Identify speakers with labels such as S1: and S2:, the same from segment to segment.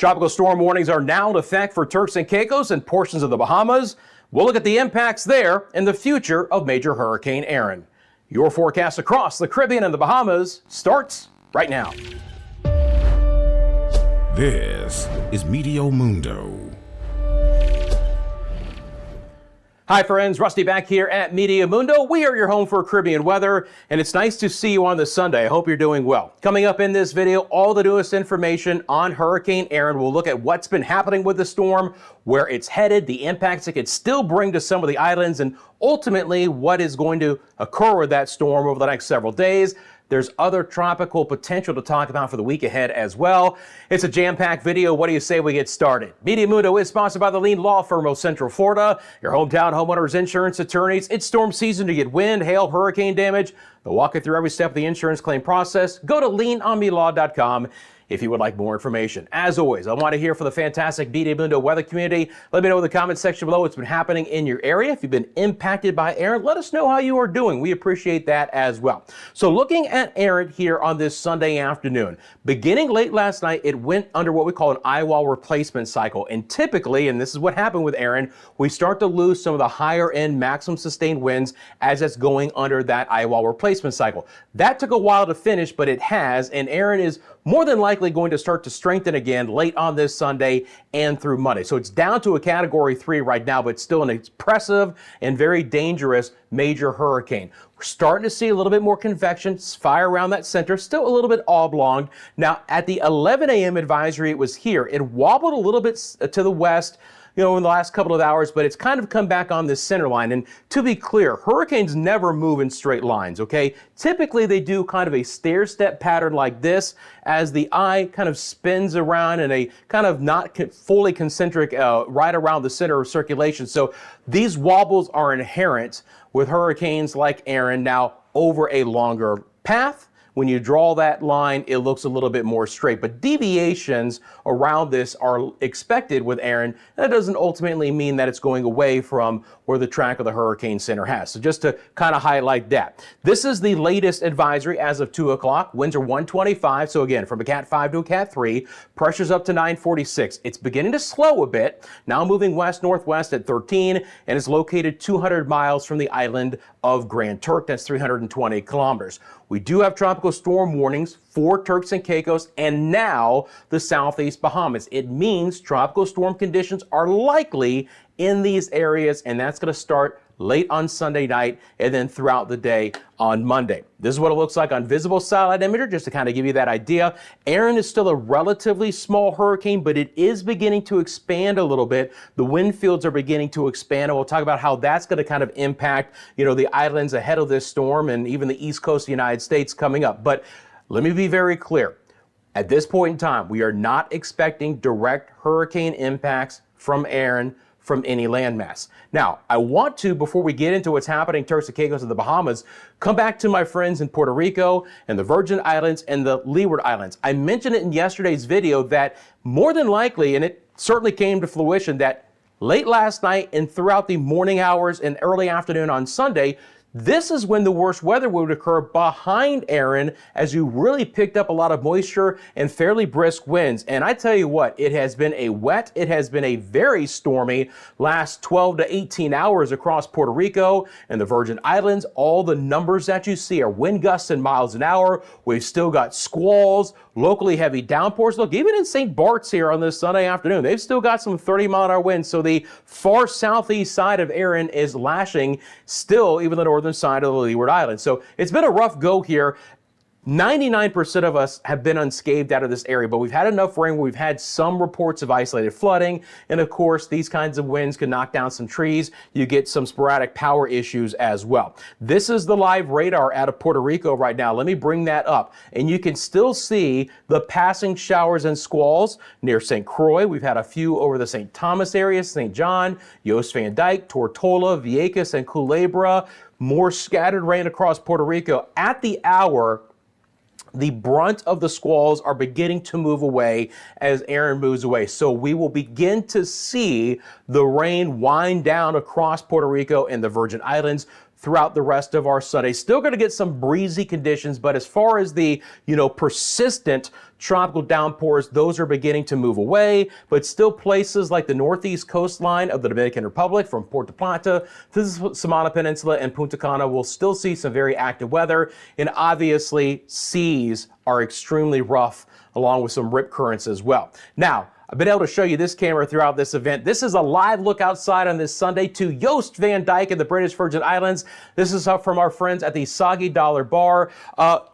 S1: Tropical storm warnings are now in effect for Turks and Caicos and portions of the Bahamas. We'll look at the impacts there and the future of Major Hurricane Erin. Your forecast across the Caribbean and the Bahamas starts right now.
S2: This is Meteo Mundo.
S1: Hi friends, Rusty back here at Meteo Mundo. We are your home for Caribbean weather, and it's nice to see you on this Sunday. I hope you're doing well. Coming up in this video, all the newest information on Hurricane Erin. We'll look at what's been happening with the storm, where it's headed, the impacts it could still bring to some of the islands, and ultimately what is going to occur with that storm over the next several days. There's other tropical potential to talk about for the week ahead as well. It's a jam-packed video. What do you say we get started? Meteo Mundo is sponsored by the leading law firm of Central Florida, your hometown homeowners insurance attorneys. It's storm season to get wind, hail, hurricane damage. They'll walk you through every step of the insurance claim process. Go to leanonmelaw.com if you would like more information. As always, I want to hear from the fantastic Meteo Mundo weather community. Let me know in the comment section below what's been happening in your area. If you've been impacted by Erin, let us know how you are doing. We appreciate that as well. So looking at Erin here on this Sunday afternoon, beginning late last night, it went under what we call an eye wall replacement cycle. And typically, and this is what happened with Erin, we start to lose some of the higher end maximum sustained winds as it's going under that eye wall replacement cycle. That took a while to finish, but it has, and Erin is more than likely going to start to strengthen again late on this Sunday and through Monday. So it's down to a Category 3 right now, but still an impressive and very dangerous major hurricane. We're starting to see a little bit more convection, fire around that center, still a little bit oblong. Now at the 11 a.m. advisory, it was here. It wobbled a little bit to the west, in the last couple of hours, but it's kind of come back on this center line. And to be clear, hurricanes never move in straight lines, okay? Typically, they do kind of a stair-step pattern like this as the eye kind of spins around in a kind of not fully concentric right around the center of circulation. So these wobbles are inherent with hurricanes like Erin. Now, over a longer path, when you draw that line, it looks a little bit more straight, but deviations around this are expected with Erin. That doesn't ultimately mean that it's going away from where the track of the hurricane center has. So just to kind of highlight that. This is the latest advisory as of 2 o'clock. Winds are 125. So again, from a Cat 5 to a Cat 3, pressure's up to 946. It's beginning to slow a bit, now moving west-northwest at 13, and is located 200 miles from the island of Grand Turk. That's 320 kilometers. We do have tropical storm warnings for Turks and Caicos and now the southeast Bahamas. It means tropical storm conditions are likely in these areas, and that's going to start late on Sunday night and then throughout the day on Monday. This is what it looks like on visible satellite imager, just to kind of give you that idea. Erin is still a relatively small hurricane, but it is beginning to expand a little bit. The wind fields are beginning to expand, and we'll talk about how that's going to kind of impact, the islands ahead of this storm and even the east coast of the United States coming up. But let me be very clear. At this point in time, we are not expecting direct hurricane impacts from Erin from any landmass. Now, I want to, before we get into what's happening in Turks and Caicos and the Bahamas, come back to my friends in Puerto Rico and the Virgin Islands and the Leeward Islands. I mentioned it in yesterday's video that more than likely, and it certainly came to fruition, that late last night and throughout the morning hours and early afternoon on Sunday, this is when the worst weather would occur behind Erin, as you really picked up a lot of moisture and fairly brisk winds. And I tell you what, it has been a wet, it has been a very stormy last 12 to 18 hours across Puerto Rico and the Virgin Islands. All the numbers that you see are wind gusts in miles an hour. We've still got squalls, locally heavy downpours. Look, even in St. Bart's here on this Sunday afternoon, they've still got some 30-mile-an-hour winds. So the far southeast side of Erin is lashing still, even the northern side of the Leeward Islands. So it's been a rough go here. 99% of us have been unscathed out of this area, but we've had enough rain where we've had some reports of isolated flooding. And of course, these kinds of winds can knock down some trees. You get some sporadic power issues as well. This is the live radar out of Puerto Rico right now. Let me bring that up. And you can still see the passing showers and squalls near St. Croix. We've had a few over the St. Thomas area, St. John, Yost Van Dyke, Tortola, Vieques, and Culebra. More scattered rain across Puerto Rico. At the hour, the brunt of the squalls are beginning to move away as Erin moves away. So we will begin to see the rain wind down across Puerto Rico and the Virgin Islands throughout the rest of our Sunday. Still going to get some breezy conditions, but as far as the, persistent tropical downpours, those are beginning to move away, but still places like the northeast coastline of the Dominican Republic from Puerto Plata to the Samana Peninsula and Punta Cana will still see some very active weather, and obviously seas are extremely rough along with some rip currents as well. Now, I've been able to show you this camera throughout this event. This is a live look outside on this Sunday to Joost Van Dyke in the British Virgin Islands. This is from our friends at the Soggy Dollar Bar.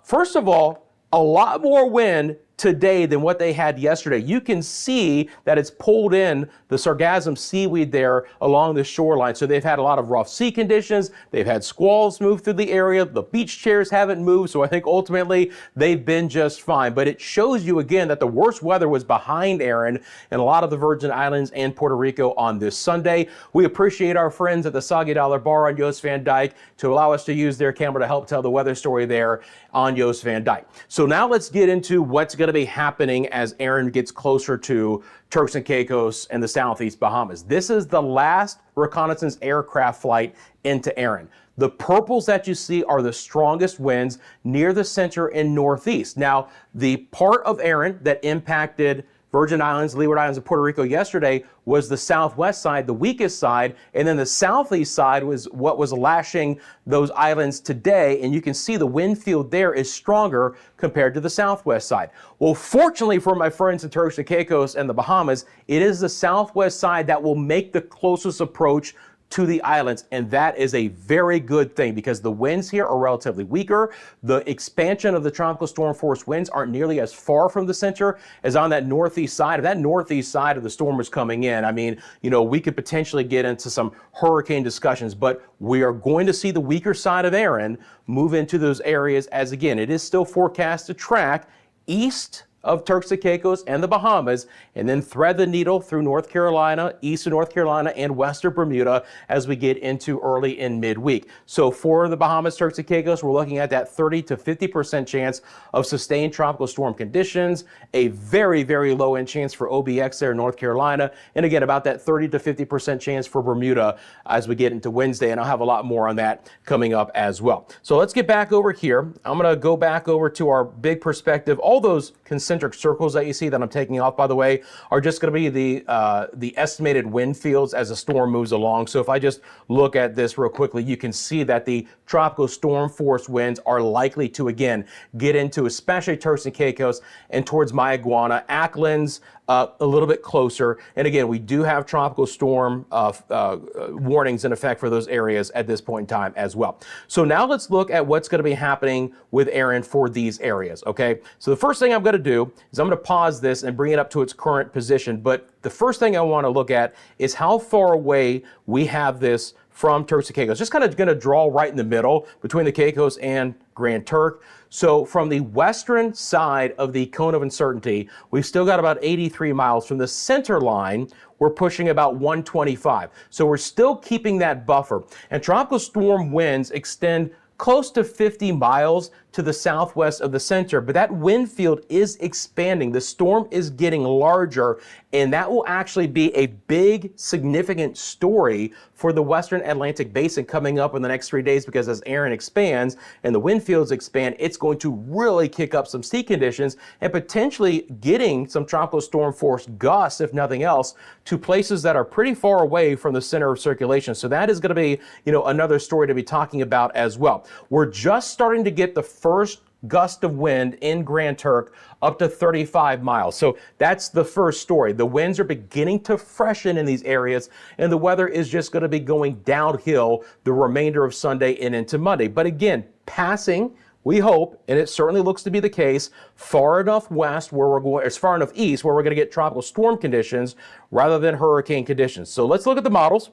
S1: First of all, a lot more wind today than what they had yesterday. You can see that it's pulled in the sargassum seaweed there along the shoreline. So they've had a lot of rough sea conditions. They've had squalls move through the area. The beach chairs haven't moved. So I think ultimately they've been just fine. But it shows you again that the worst weather was behind Erin and a lot of the Virgin Islands and Puerto Rico on this Sunday. We appreciate our friends at the Soggy Dollar Bar on Joost Van Dyke to allow us to use their camera to help tell the weather story there on Joost Van Dyke. So now let's get into what's going to be happening as Erin gets closer to Turks and Caicos and the Southeast Bahamas. This is the last reconnaissance aircraft flight into Erin. The purples that you see are the strongest winds near the center and northeast. Now, the part of Erin that impacted Virgin Islands, Leeward Islands, and Puerto Rico yesterday was the southwest side, the weakest side, and then the southeast side was what was lashing those islands today, and you can see the wind field there is stronger compared to the southwest side. Well, fortunately for my friends in Turks and Caicos and the Bahamas, it is the southwest side that will make the closest approach to the islands, and that is a very good thing because the winds here are relatively weaker. The expansion of the tropical storm force winds aren't nearly as far from the center as on that northeast side. If that northeast side of the storm was coming in, I mean, we could potentially get into some hurricane discussions, but we are going to see the weaker side of Erin move into those areas as, again, it is still forecast to track east of Turks and Caicos and the Bahamas, and then thread the needle through North Carolina, east of North Carolina, and western Bermuda as we get into early in midweek. So for the Bahamas, Turks and Caicos, we're looking at that 30 to 50% chance of sustained tropical storm conditions, a very, very low end chance for OBX there in North Carolina, and again, about that 30 to 50% chance for Bermuda as we get into Wednesday, and I'll have a lot more on that coming up as well. So let's get back over here. I'm going to go back over to our big perspective. All those concentric circles that you see that I'm taking off, by the way, are just going to be the estimated wind fields as the storm moves along. So if I just look at this real quickly, you can see that the tropical storm force winds are likely to again get into especially Turks and Caicos and towards Mayaguana, Acklands, a little bit closer. And again, we do have tropical storm warnings in effect for those areas at this point in time as well. So now let's look at what's going to be happening with Erin for these areas, okay? So the first thing I'm going to do is I'm going to pause this and bring it up to its current position. But the first thing I want to look at is how far away we have this from Turks and Caicos. Just kind of going to draw right in the middle between the Caicos and Grand Turk. So from the western side of the cone of uncertainty, we've still got about 83 miles. From the center line, we're pushing about 125. So we're still keeping that buffer. And tropical storm winds extend close to 50 miles to the southwest of the center, but that wind field is expanding. The storm is getting larger, and that will actually be a big, significant story for the Western Atlantic Basin coming up in the next 3 days, because as Erin expands and the wind fields expand, it's going to really kick up some sea conditions and potentially getting some tropical storm force gusts, if nothing else, to places that are pretty far away from the center of circulation. So that is going to be, another story to be talking about as well. We're just starting to get the first gust of wind in Grand Turk up to 35 miles. So that's the first story. The winds are beginning to freshen in these areas, and the weather is just going to be going downhill the remainder of Sunday and into Monday. But again, passing, we hope, and it certainly looks to be the case, far enough west where we're going, as far enough east where we're going to get tropical storm conditions rather than hurricane conditions. So let's look at the models.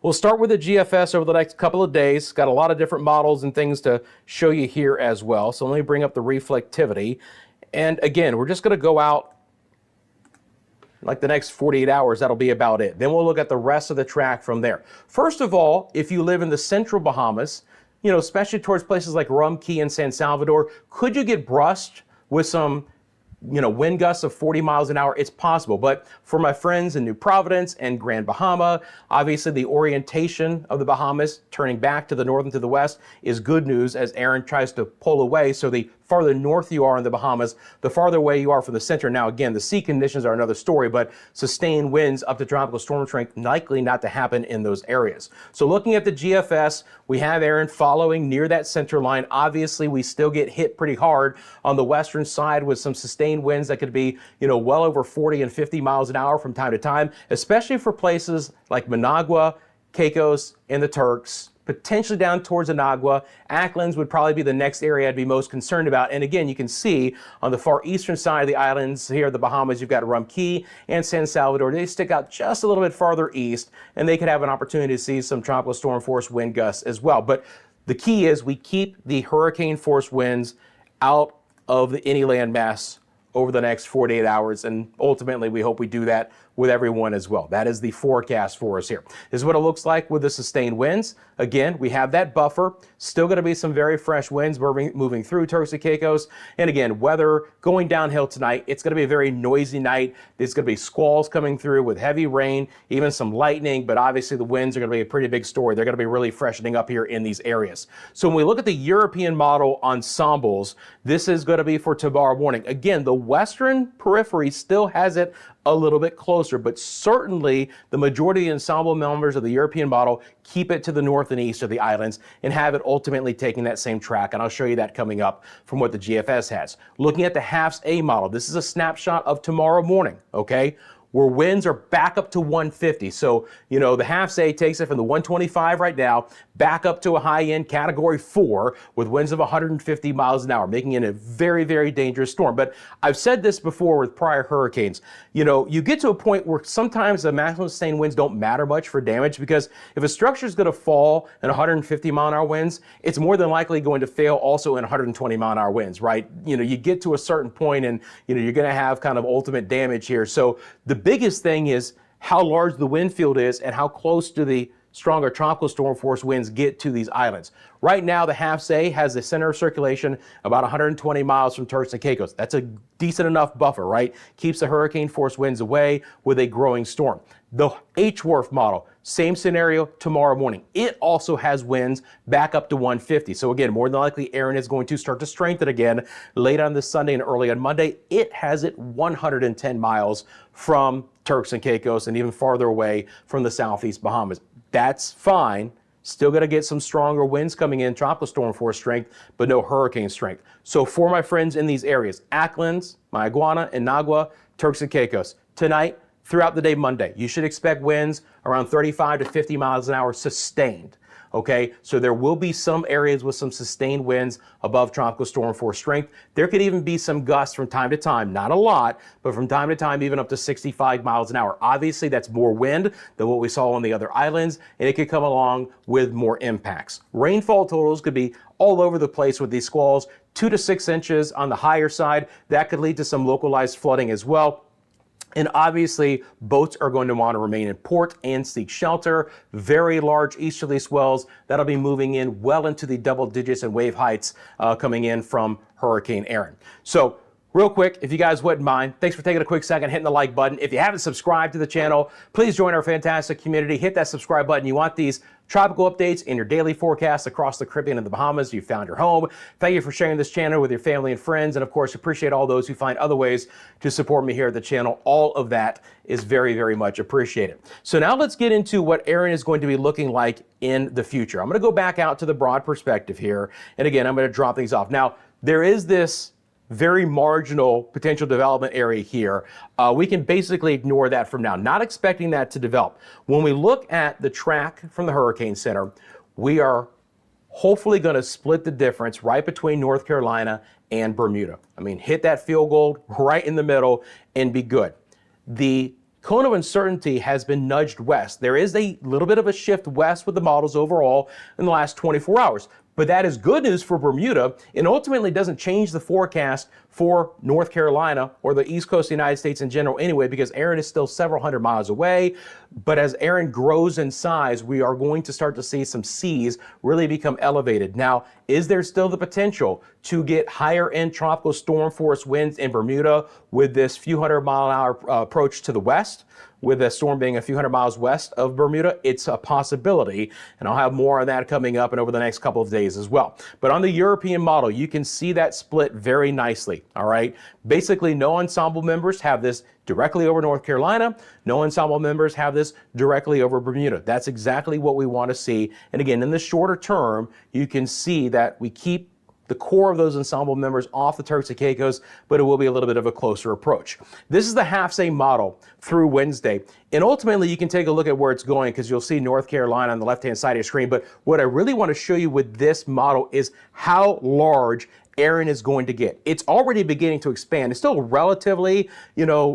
S1: We'll start with the GFS over the next couple of days. Got a lot of different models and things to show you here as well. So let me bring up the reflectivity. And again, we're just going to go out like the next 48 hours. That'll be about it. Then we'll look at the rest of the track from there. First of all, if you live in the central Bahamas, especially towards places like Rum Cay and San Salvador, could you get brushed with some wind gusts of 40 miles an hour, it's possible. But for my friends in New Providence and Grand Bahama, obviously the orientation of the Bahamas turning back to the north and to the west is good news as Erin tries to pull away. So the farther north you are in the Bahamas, the farther away you are from the center. Now, again, the sea conditions are another story, but sustained winds up to tropical storm strength likely not to happen in those areas. So looking at the GFS, we have Erin following near that center line. Obviously, we still get hit pretty hard on the western side with some sustained winds that could be, well over 40 and 50 miles an hour from time to time, especially for places like Managua, Caicos, and the Turks, potentially down towards Anagua. Acklands would probably be the next area I'd be most concerned about. And again, you can see on the far eastern side of the islands here, the Bahamas, you've got Rum Key and San Salvador. They stick out just a little bit farther east, and they could have an opportunity to see some tropical storm force wind gusts as well. But the key is we keep the hurricane force winds out of any landmass over the next 48 hours, and ultimately we hope we do that with everyone as well. That is the forecast for us here. This is what it looks like with the sustained winds. Again, we have that buffer. Still going to be some very fresh winds moving through Turks and Caicos. And again, weather going downhill tonight. It's going to be a very noisy night. There's going to be squalls coming through with heavy rain, even some lightning, but obviously the winds are going to be a pretty big story. They're going to be really freshening up here in these areas. So when we look at the European model ensembles, this is going to be for tomorrow morning. Again, the western periphery still has it a little bit closer, but certainly the majority of the ensemble members of the European model keep it to the north and east of the islands and have it ultimately taking that same track. And I'll show you that coming up from what the GFS has. Looking at the HAFS A model, this is a snapshot of tomorrow morning, okay? Where winds are back up to 150. So, the HAFS A takes it from the 125 right now, back up to a high-end category 4 with winds of 150 miles an hour, making it a very, very dangerous storm. But I've said this before with prior hurricanes. You get to a point where sometimes the maximum sustained winds don't matter much for damage, because if a structure is going to fall in 150 mile an hour winds, it's more than likely going to fail also in 120 mile an hour winds, right? You get to a certain point and, you're going to have kind of ultimate damage here. So the biggest thing is how large the wind field is and how close do the stronger tropical storm force winds get to these islands. Right now, the HAFS A has the center of circulation about 120 miles from Turks and Caicos. That's a decent enough buffer, right? Keeps the hurricane force winds away with a growing storm. The HWRF model, same scenario tomorrow morning. It also has winds back up to 150. So again, more than likely, Erin is going to start to strengthen again late on this Sunday and early on Monday. It has it 110 miles from Turks and Caicos and even farther away from the southeast Bahamas. That's fine. Still going to get some stronger winds coming in, tropical storm force strength, but no hurricane strength. So for my friends in these areas, Acklands, Mayaguana, and Nagua, Turks and Caicos, tonight, throughout the day Monday, you should expect winds around 35 to 50 miles an hour sustained. Okay, so there will be some areas with some sustained winds above tropical storm force strength. There could even be some gusts from time to time, not a lot, but from time to time, even up to 65 miles an hour. Obviously, that's more wind than what we saw on the other islands, and it could come along with more impacts. Rainfall totals could be all over the place with these squalls, 2 to 6 inches on the higher side. That could lead to some localized flooding as well. And obviously, boats are going to want to remain in port and seek shelter. Very large easterly swells that'll be moving in well into the double digits and wave heights coming in from Hurricane Erin. So real quick, if you guys wouldn't mind, thanks for taking a quick second, hitting the like button. If you haven't subscribed to the channel, please join our fantastic community. Hit that subscribe button. You want these tropical updates in your daily forecast across the Caribbean and the Bahamas. You found your home. Thank you for sharing this channel with your family and friends. And of course, appreciate all those who find other ways to support me here at the channel. All of that is very, very much appreciated. So now let's get into what Erin is going to be looking like in the future. I'm going to go back out to the broad perspective here. And again, I'm going to drop things off. Now, there is this very marginal potential development area here. We can basically ignore that from now, not expecting that to develop. When we look at the track from the Hurricane Center, we are hopefully going to split the difference right between North Carolina and Bermuda. I mean, hit that field goal right in the middle and be good. The cone of uncertainty has been nudged west. There is a little bit of a shift west with the models overall in the last 24 hours. But that is good news for Bermuda, and ultimately doesn't change the forecast for North Carolina or the East Coast of the United States in general anyway, because Erin is still several hundred miles away. But as Erin grows in size, we are going to start to see some seas really become elevated. Now, is there still the potential to get higher end tropical storm force winds in Bermuda with this few 100-mile-an-hour approach to the west? With the storm being a few hundred miles west of Bermuda, it's a possibility, and I'll have more on that coming up and over the next couple of days as well. But on the European model, you can see that split very nicely, all right? Basically, no ensemble members have this directly over North Carolina. No ensemble members have this directly over Bermuda. That's exactly what we want to see. And again, in the shorter term, you can see that we keep the core of those ensemble members off the Turks and Caicos, but it will be a little bit of a closer approach. This is the half-same model through Wednesday. And ultimately, you can take a look at where it's going because you'll see North Carolina on the left-hand side of your screen. But what I really want to show you with this model is how large Erin is going to get. It's already beginning to expand. It's still a relatively,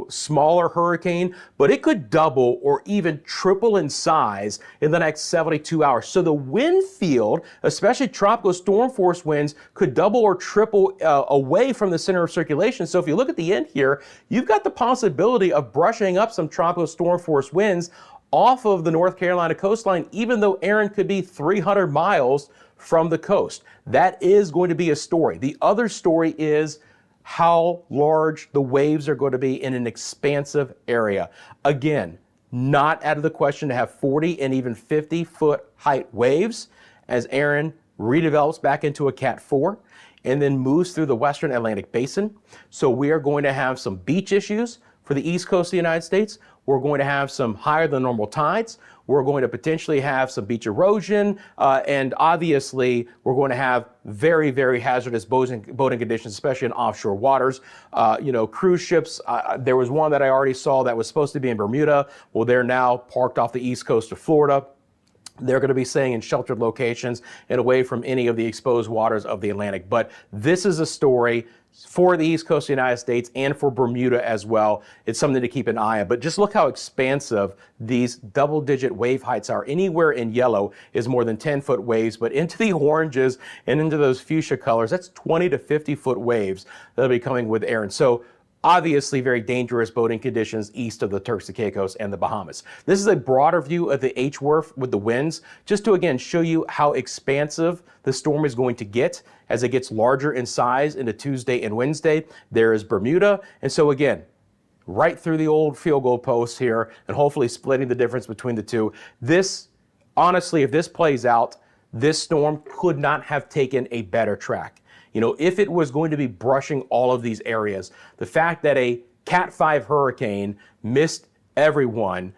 S1: smaller hurricane, but it could double or even triple in size in the next 72 hours. So the wind field, especially tropical storm force winds, could double or triple away from the center of circulation. So if you look at the end here, you've got the possibility of brushing up some tropical storm force winds off of the North Carolina coastline, even though Erin could be 300 miles from the coast. That is going to be a story. The other story is how large the waves are going to be in an expansive area. Again, not out of the question to have 40 and even 50-foot height waves as Erin redevelops back into a Cat 4 and then moves through the western Atlantic basin. So we are going to have some beach issues for the East Coast of the United States. We're going to have some higher than normal tides. We're going to potentially have some beach erosion, and obviously we're going to have very, very hazardous boating conditions, especially in offshore waters. Cruise ships, there was one that I already saw that was supposed to be in Bermuda. Well, they're now parked off the East Coast of Florida. They're going to be staying in sheltered locations and away from any of the exposed waters of the Atlantic. But this is a story for the East Coast of the United States and for Bermuda as well. It's something to keep an eye on. But just look how expansive these double-digit wave heights are. Anywhere in yellow is more than 10-foot waves, but into the oranges and into those fuchsia colors, that's 20 to 50-foot waves that'll be coming with Erin. So obviously very dangerous boating conditions east of the Turks and Caicos and the Bahamas. This is a broader view of the H-WRF with the winds, just to again show you how expansive the storm is going to get as it gets larger in size into Tuesday and Wednesday. There is Bermuda, and so again, right through the old field goal posts here and hopefully splitting the difference between the two. This, honestly, if this plays out, this storm could not have taken a better track. If it was going to be brushing all of these areas, the fact that a Cat 5 hurricane missed everyone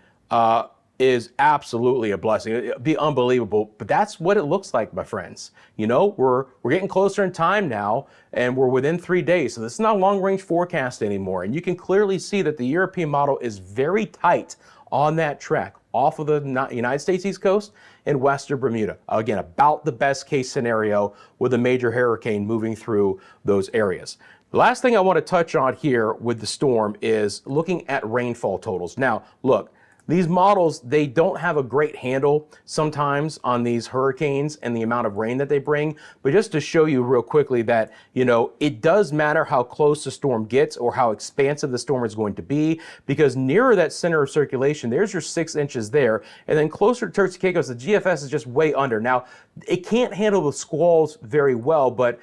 S1: is absolutely a blessing. It'd be unbelievable, but that's what it looks like, my friends. We're getting closer in time now, and we're within 3 days, so this is not a long-range forecast anymore. And you can clearly see that the European model is very tight on that track off of the United States East Coast and western Bermuda. Again, about the best case scenario with a major hurricane moving through those areas. The last thing I want to touch on here with the storm is looking at rainfall totals. Now, look, these models, they don't have a great handle sometimes on these hurricanes and the amount of rain that they bring. But just to show you real quickly that, it does matter how close the storm gets or how expansive the storm is going to be, because nearer that center of circulation, there's your 6 inches there. And then closer to Turks and Caicos, the GFS is just way under. Now, it can't handle the squalls very well, but,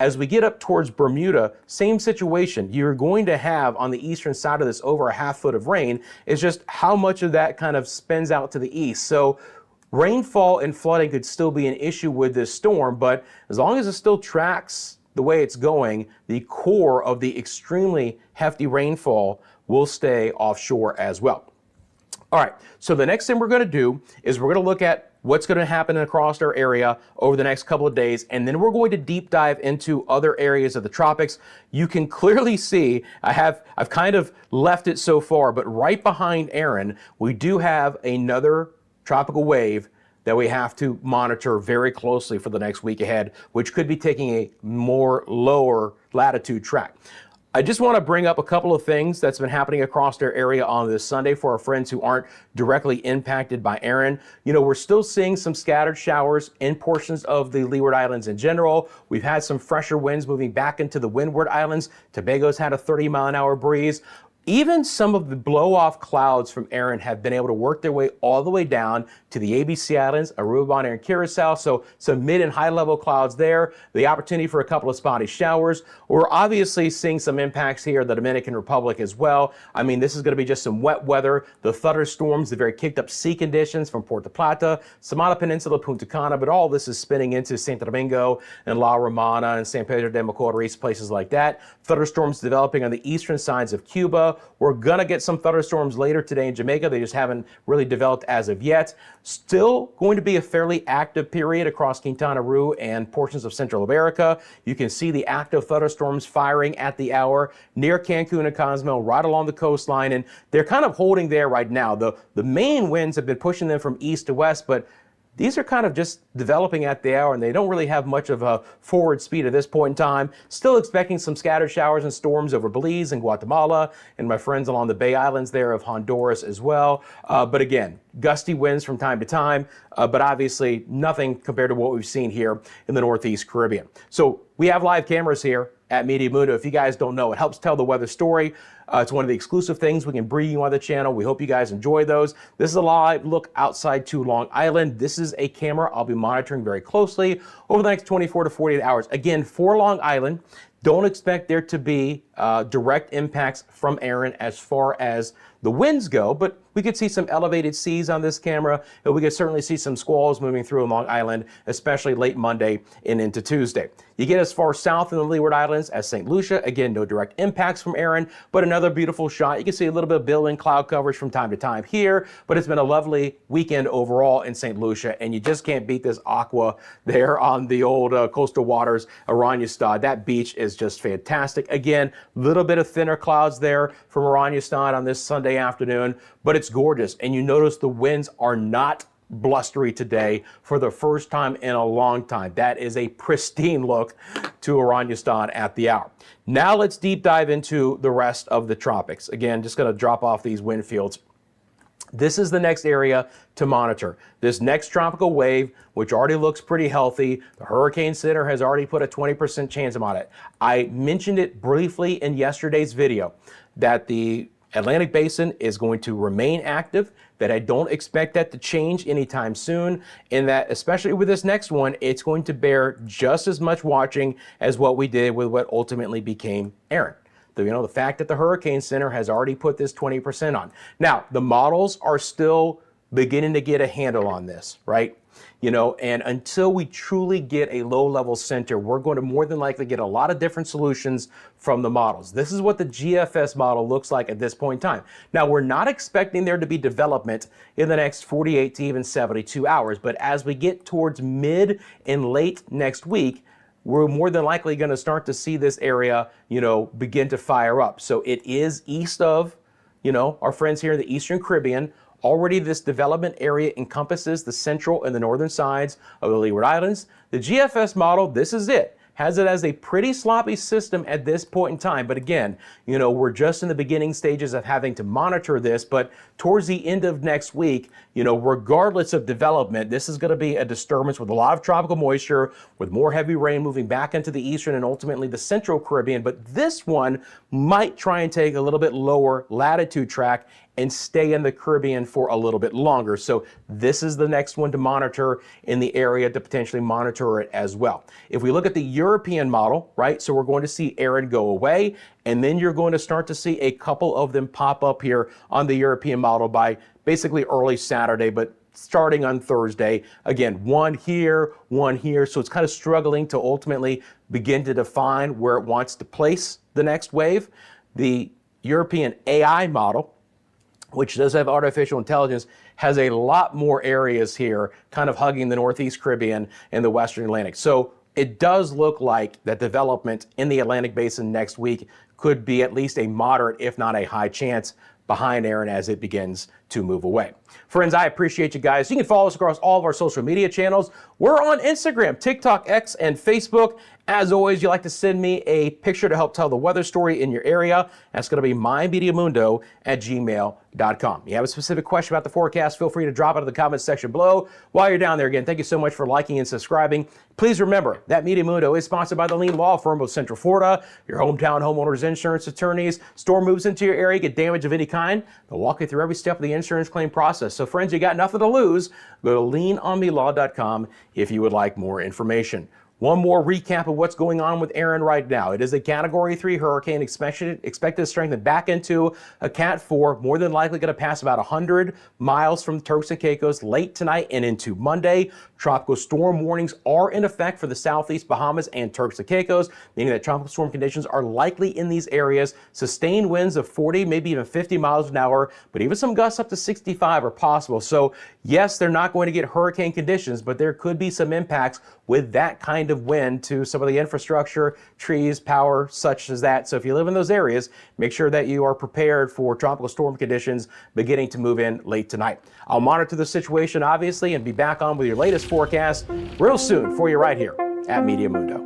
S1: as we get up towards Bermuda, same situation. You're going to have on the eastern side of this over a half foot of rain. It's just how much of that kind of spins out to the east. So rainfall and flooding could still be an issue with this storm, but as long as it still tracks the way it's going, the core of the extremely hefty rainfall will stay offshore as well. All right, so the next thing we're going to do is we're going to look at what's going to happen across our area over the next couple of days, and then we're going to deep dive into other areas of the tropics. You can clearly see I've kind of left it so far, but right behind Erin, we do have another tropical wave that we have to monitor very closely for the next week ahead, which could be taking a more lower latitude track. I just want to bring up a couple of things that's been happening across their area on this Sunday for our friends who aren't directly impacted by Erin. You know, we're still seeing some scattered showers in portions of the Leeward Islands in general. We've had some fresher winds moving back into the Windward Islands. Tobago's had a 30-mile-an-hour breeze. Even some of the blow-off clouds from Erin have been able to work their way all the way down to the ABC Islands, Aruba, Bonaire, and Curacao. So some mid and high-level clouds there. The opportunity for a couple of spotty showers. We're obviously seeing some impacts here in the Dominican Republic as well. I mean, this is going to be just some wet weather. The thunderstorms, the very kicked up sea conditions from Puerto Plata, Samana Peninsula, Punta Cana, but all this is spinning into Santo Domingo and La Romana and San Pedro de Macorís, places like that. Thunderstorms developing on the eastern sides of Cuba. We're going to get some thunderstorms later today in Jamaica. They just haven't really developed as of yet. Still going to be a fairly active period across Quintana Roo and portions of Central America. You can see the active thunderstorms firing at the hour near Cancun and Cozumel, right along the coastline, and they're kind of holding there right now. The main winds have been pushing them from east to west, but these are kind of just developing at the hour, and they don't really have much of a forward speed at this point in time. Still expecting some scattered showers and storms over Belize and Guatemala and my friends along the Bay Islands there of Honduras as well. But again, gusty winds from time to time, but obviously nothing compared to what we've seen here in the Northeast Caribbean. So we have live cameras here at Meteo Mundo. If you guys don't know, it helps tell the weather story. It's one of the exclusive things we can bring you on the channel. We hope you guys enjoy those. This is a live look outside to Long Island. This is a camera I'll be monitoring very closely over the next 24 to 48 hours. Again, for Long Island, don't expect there to be direct impacts from Erin as far as the winds go, but we could see some elevated seas on this camera, and we could certainly see some squalls moving through Long Island, especially late Monday and into Tuesday. You get as far south in the Leeward Islands as St. Lucia. Again, no direct impacts from Erin, but another beautiful shot. You can see a little bit of building cloud coverage from time to time here, but it's been a lovely weekend overall in St. Lucia, and you just can't beat this aqua there on the old coastal waters, Oranjestad. That beach is just fantastic. Again, a little bit of thinner clouds there from Oranjestad on this Sunday afternoon, but it's gorgeous. And you notice the winds are not blustery today for the first time in a long time. That is a pristine look to Oranjestad at the hour. Now let's deep dive into the rest of the tropics. Again, just going to drop off these wind fields. This is the next area to monitor. This next tropical wave, which already looks pretty healthy, the Hurricane Center has already put a 20% chance on it. I mentioned it briefly in yesterday's video that the Atlantic Basin is going to remain active, that I don't expect that to change anytime soon, and that especially with this next one, it's going to bear just as much watching as what we did with what ultimately became Erin. The fact that the Hurricane Center has already put this 20% on. Now, the models are still beginning to get a handle on this, right? And until we truly get a low-level center, we're going to more than likely get a lot of different solutions from the models. This is what the GFS model looks like at this point in time. Now, we're not expecting there to be development in the next 48 to even 72 hours, but as we get towards mid and late next week, we're more than likely going to start to see this area, begin to fire up. So it is east of, our friends here in the Eastern Caribbean. Already this development area encompasses the central and the northern sides of the Leeward Islands. The GFS model, this is it. Has it as a pretty sloppy system at this point in time. But again, we're just in the beginning stages of having to monitor this. But towards the end of next week, regardless of development, this is going to be a disturbance with a lot of tropical moisture, with more heavy rain moving back into the eastern and ultimately the central Caribbean. But this one might try and take a little bit lower latitude track and stay in the Caribbean for a little bit longer. So this is the next one to monitor in the area, to potentially monitor it as well. If we look at the European model, right, so we're going to see Erin go away, and then you're going to start to see a couple of them pop up here on the European model by basically early Saturday, but starting on Thursday. Again, one here, so it's kind of struggling to ultimately begin to define where it wants to place the next wave. The European AI model, which does have artificial intelligence, has a lot more areas here kind of hugging the Northeast Caribbean and the Western Atlantic. So it does look like that development in the Atlantic Basin next week could be at least a moderate, if not a high chance, behind Erin as it begins to move away. Friends, I appreciate you guys. You can follow us across all of our social media channels. We're on Instagram, TikTok, X, and Facebook As always, you like to send me a picture to help tell the weather story in your area. That's going to be myMediaMundo@gmail.com. You have a specific question about the forecast, feel free to drop it in the comments section below. While you're down there, again, thank you so much for liking and subscribing. Please remember that Meteo Mundo is sponsored by the Lean Law Firm of Central Florida, your hometown homeowners insurance attorneys. Storm moves into your area, get damage of any kind, they'll walk you through every step of the insurance claim process. So friends, you got nothing to lose. Go to leanonmelaw.com if you would like more information. One more recap of what's going on with Erin right now. It is a Category 3 hurricane expected to strengthen back into a Cat 4, more than likely going to pass about 100 miles from Turks and Caicos late tonight and into Monday. Tropical storm warnings are in effect for the southeast Bahamas and Turks and Caicos, meaning that tropical storm conditions are likely in these areas. Sustained winds of 40, maybe even 50 miles an hour, but even some gusts up to 65 are possible. So yes, they're not going to get hurricane conditions, but there could be some impacts with that kind of wind to some of the infrastructure, trees, power, such as that. So if you live in those areas, make sure that you are prepared for tropical storm conditions beginning to move in late tonight. I'll monitor the situation, obviously, and be back on with your latest forecast real soon for you right here at Meteo Mundo.